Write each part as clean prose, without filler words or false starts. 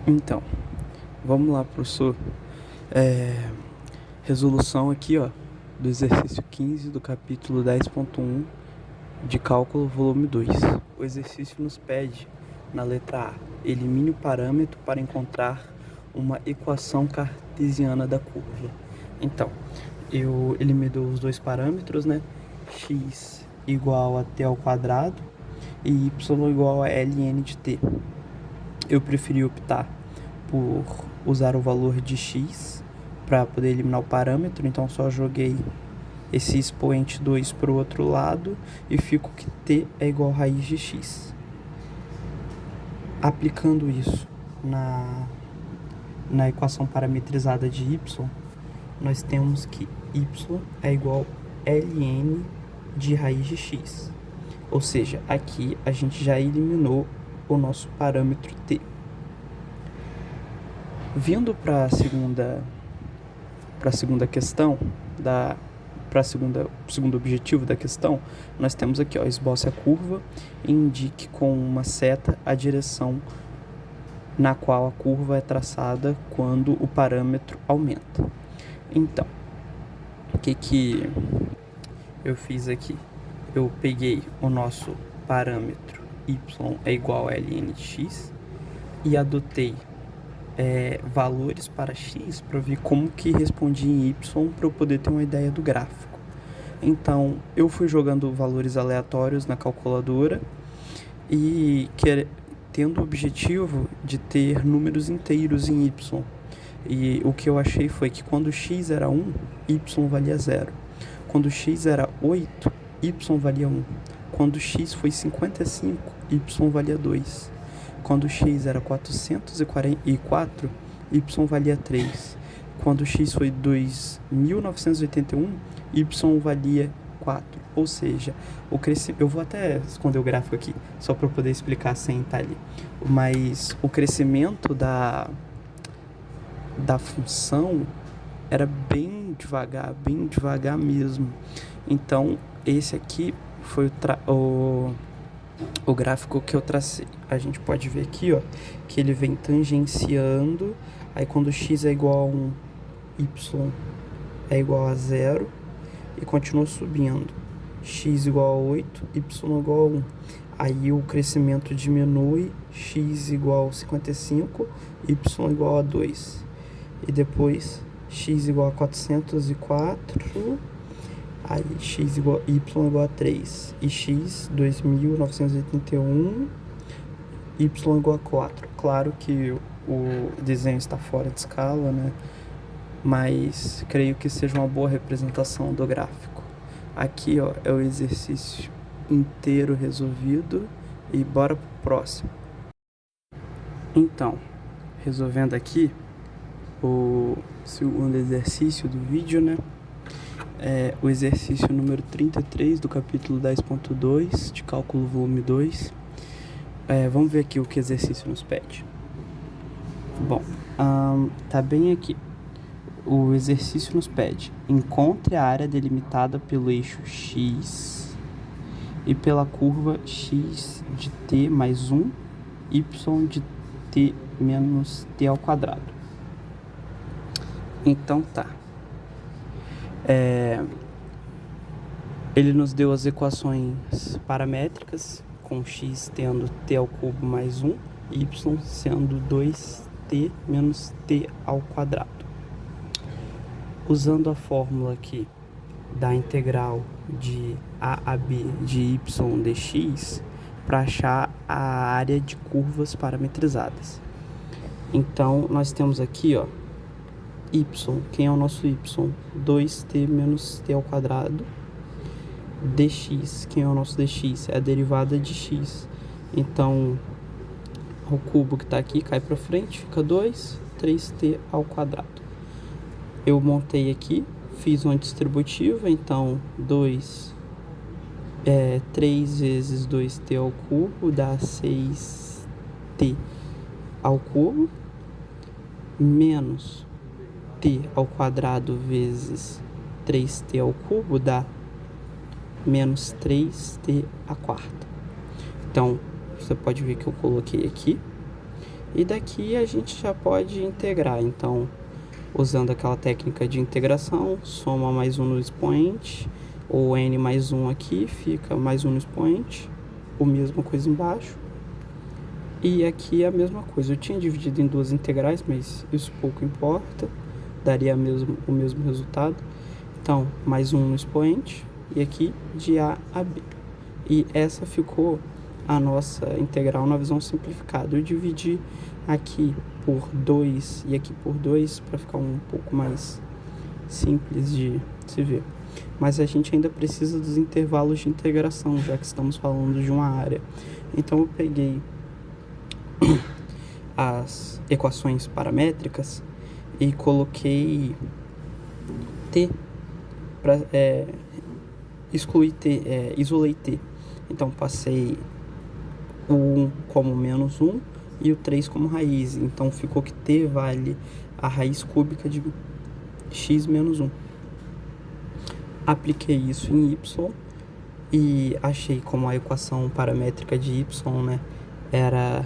Então, vamos lá, professor. Resolução aqui, ó, do exercício 15 do capítulo 10.1 de cálculo, volume 2. O exercício nos pede, na letra A, elimine o parâmetro para encontrar uma equação cartesiana da curva. Então, ele me deu os dois parâmetros, né? X igual a t ao quadrado e y igual a ln de t. Eu preferi optar por usar o valor de x para poder eliminar o parâmetro, então só joguei esse expoente 2 para o outro lado e fico que t é igual a raiz de x. Aplicando isso na equação parametrizada de y, nós temos que y é igual a ln de raiz de x. Ou seja, aqui a gente já eliminou o nosso parâmetro t. Vindo para a segunda questão, para o segundo objetivo da questão, nós temos aqui, ó, esboce a curva e indique com uma seta a direção na qual a curva é traçada quando o parâmetro aumenta. Então, o que eu fiz aqui? Eu peguei o nosso parâmetro y é igual a ln de x e adotei valores para x para ver como que respondia em y para eu poder ter uma ideia do gráfico. Então, eu fui jogando valores aleatórios na calculadora e tendo o objetivo de ter números inteiros em y. E o que eu achei foi que quando x era 1, y valia 0. Quando x era 8, y valia 1. Quando x foi 55, y valia 2. Quando x era 444, y valia 3. Quando x foi 2.981, y valia 4. Ou seja, o crescimento... Eu vou até esconder o gráfico aqui, só para eu poder explicar sem estar ali. Mas o crescimento da função era bem devagar mesmo. Então, esse aqui foi o gráfico que eu tracei. A gente pode ver aqui, ó, que ele vem tangenciando, aí quando x é igual a 1, y é igual a 0 e continua subindo. X igual a 8, y igual a 1. Aí o crescimento diminui, x igual a 55, y igual a 2. E depois x igual a 404, aí x igual, y igual a 3, e x 2.981, y igual a 4. Claro que o desenho está fora de escala, né? Mas creio que seja uma boa representação do gráfico. Aqui, ó, é o exercício inteiro resolvido e bora pro próximo. Então, resolvendo aqui o segundo exercício do vídeo, né? O exercício número 33 do capítulo 10.2 de cálculo volume 2. Vamos ver aqui o que o exercício nos pede. Bom, tá bem aqui. O exercício nos pede: encontre a área delimitada pelo eixo x e pela curva x de t mais 1, y de t menos t ao quadrado. Então tá. Ele nos deu as equações paramétricas, com x tendo t ao cubo mais 1, y sendo 2t menos t ao quadrado. Usando a fórmula aqui da integral de a a b de y dx para achar a área de curvas parametrizadas. Então, nós temos aqui, ó, y, quem é o nosso y? 2t menos t ao quadrado. Dx, quem é o nosso dx? É a derivada de x. Então, o cubo que está aqui cai para frente, fica 2, 3t ao quadrado. Eu montei aqui, fiz uma distributiva, então 3 vezes 2t ao cubo dá 6t ao cubo, menos t ao quadrado vezes 3t ao cubo dá menos 3t à quarta. Então, você pode ver que eu coloquei aqui. E daqui a gente já pode integrar. Então, usando aquela técnica de integração, soma mais um no expoente, ou n mais 1 aqui, fica mais um no expoente, a mesma coisa embaixo. E aqui é a mesma coisa. Eu tinha dividido em duas integrais, mas isso pouco importa, daria o mesmo resultado. Então, mais um no expoente, e aqui de A a B. E essa ficou a nossa integral na visão simplificada. Eu dividi aqui por 2 e aqui por 2 para ficar um pouco mais simples de se ver. Mas a gente ainda precisa dos intervalos de integração, já que estamos falando de uma área. Então eu peguei as equações paramétricas e coloquei t para excluir t, isolei t. Então passei o 1 como menos 1 e o 3 como raiz. Então ficou que t vale a raiz cúbica de x menos 1. Apliquei isso em y e achei como a equação paramétrica de y, né, era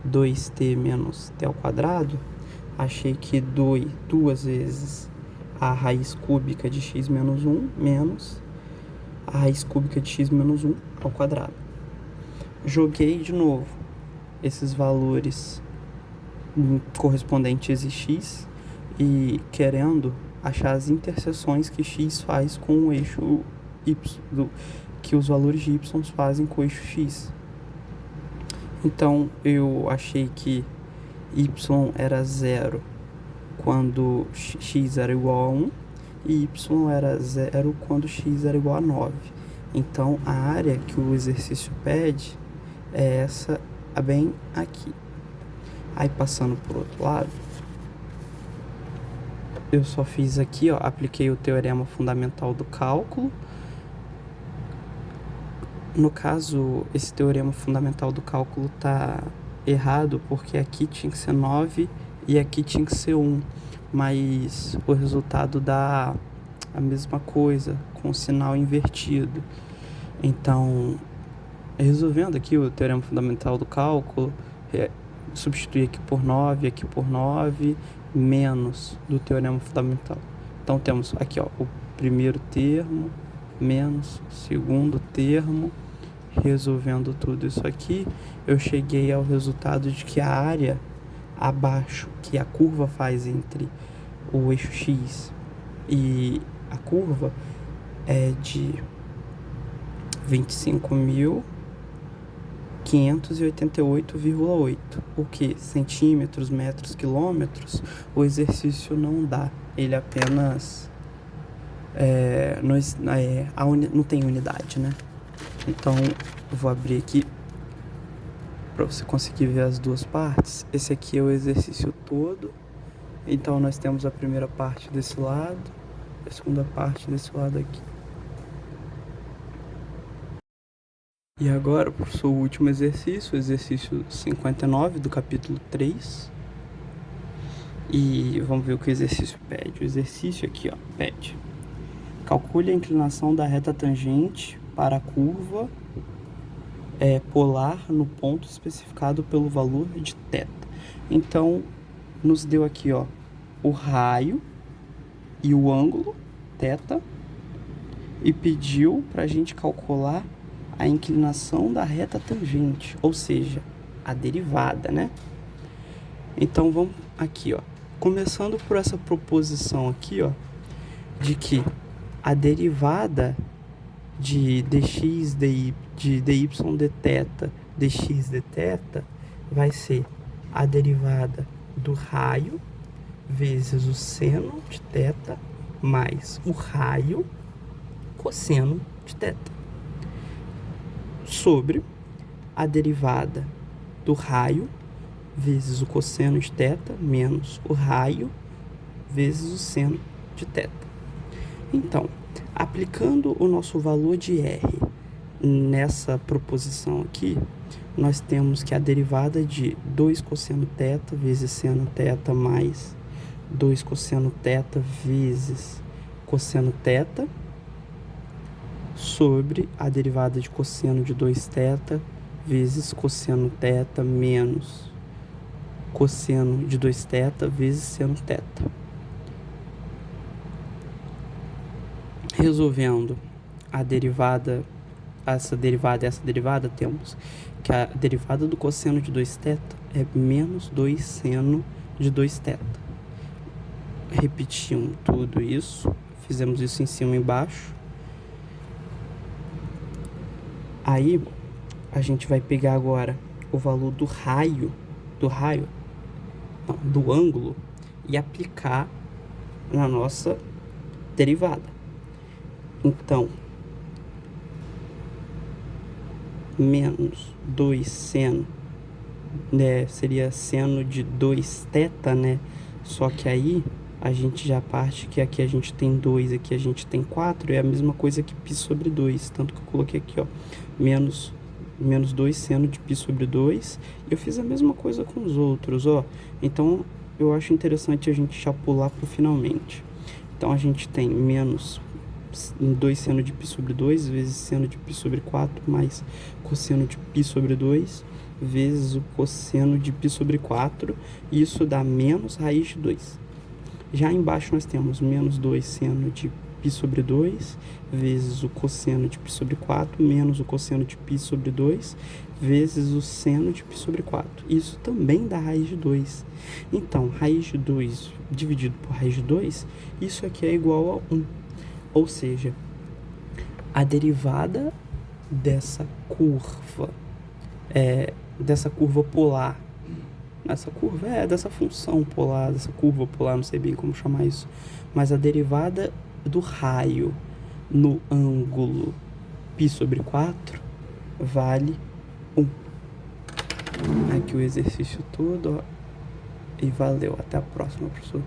2t menos t ao quadrado. Achei que duas vezes a raiz cúbica de x menos 1 menos a raiz cúbica de x menos 1 ao quadrado. Joguei de novo esses valores correspondentes a x e querendo achar as interseções que x faz com o eixo y, que os valores de y fazem com o eixo x. Então eu achei que y era 0 quando x era igual a 1 e y era 0 quando x era igual a 9. Então a área que o exercício pede é essa bem aqui. Aí passando por outro lado, eu só fiz aqui, ó, apliquei o teorema fundamental do cálculo. No caso, esse teorema fundamental do cálculo tá errado, porque aqui tinha que ser 9 e aqui tinha que ser 1. Mas o resultado dá a mesma coisa, com o sinal invertido. Então, resolvendo aqui o teorema fundamental do cálculo, substituir aqui por 9, aqui por 9, menos do teorema fundamental. Então temos aqui, ó, o primeiro termo, menos o segundo termo. Resolvendo tudo isso aqui, eu cheguei ao resultado de que a área abaixo que a curva faz entre o eixo x e a curva é de 25.588,8. O que? Centímetros, metros, quilômetros, o exercício não dá. Ele apenas não tem unidade, né? Então, eu vou abrir aqui para você conseguir ver as duas partes. Esse aqui é o exercício todo. Então, nós temos a primeira parte desse lado, a segunda parte desse lado aqui. E agora, para o seu último exercício, o exercício 59 do capítulo 3. E vamos ver o que o exercício pede. O exercício aqui, ó, pede: calcule a inclinação da reta tangente para a curva polar no ponto especificado pelo valor de θ. Então, nos deu aqui, ó, o raio e o ângulo θ e pediu para a gente calcular a inclinação da reta tangente, ou seja, a derivada, né? Então, vamos aqui, ó, começando por essa proposição aqui, ó, de que a derivada de dx, dy, dy, dθ, dx, dθ vai ser a derivada do raio vezes o seno de θ mais o raio cosseno de θ sobre a derivada do raio vezes o cosseno de θ menos o raio vezes o seno de θ. Então, aplicando o nosso valor de R nessa proposição aqui, nós temos que a derivada de 2 cosseno θ vezes seno θ mais 2 cosseno θ vezes cosseno θ sobre a derivada de cosseno de 2θ vezes cosseno θ menos cosseno de 2θ vezes seno θ. Resolvendo essa derivada e essa derivada, temos que a derivada do cosseno de 2θ é menos 2 seno de 2θ. Repetindo tudo isso, fizemos isso em cima e embaixo. Aí, a gente vai pegar agora o valor do ângulo e aplicar na nossa derivada. Então, menos 2 seno, né, seria seno de 2θ, né? Só que aí a gente já parte que aqui a gente tem 2, aqui a gente tem 4, é a mesma coisa que π sobre 2, tanto que eu coloquei aqui, ó, menos 2 seno de π sobre 2, e eu fiz a mesma coisa com os outros, ó. Então, eu acho interessante a gente já pular pro finalmente. Então, a gente tem menos 2 seno de π sobre 2 vezes seno de π sobre 4 mais cosseno de π sobre 2 vezes o cosseno de π sobre 4, e isso dá menos raiz de 2. Já embaixo nós temos menos 2 seno de π sobre 2 vezes o cosseno de π sobre 4 menos o cosseno de π sobre 2 vezes o seno de π sobre 4. Isso também dá raiz de 2. Então, raiz de 2 dividido por raiz de 2, isso aqui é igual a 1. Ou seja, a derivada dessa curva polar, dessa função polar, dessa curva polar, não sei bem como chamar isso, mas a derivada do raio no ângulo π sobre 4 vale 1. Aqui o exercício todo, ó, e valeu. Até a próxima, professor.